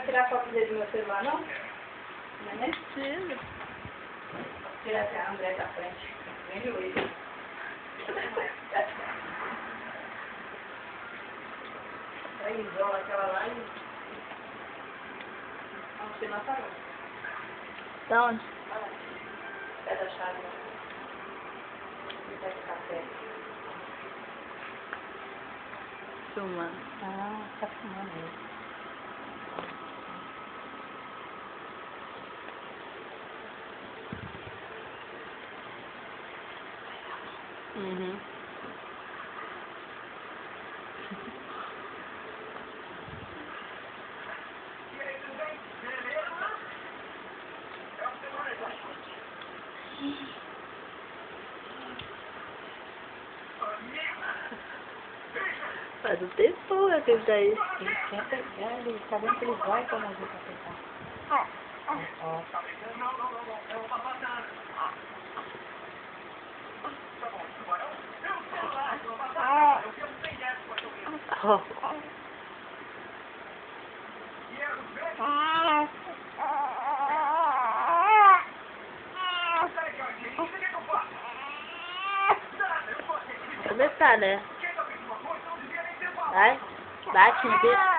tirar foto dele do meu celular, não? Não é mesmo? Precisa. Tirar a André da frente. Vem o ele. Aí isola aquela lá e... Vamos ter nossa mão. Da onde? Pé da chave. Pé de café. Filmando. Ah, tá filmando mesmo. Uhum. Faz um tempo que ele tá aí. Ele sempre ele tá vendo que ele vai como a gente vai tentar. Ó. Oh. Começar, né? Vai, bate no bicho.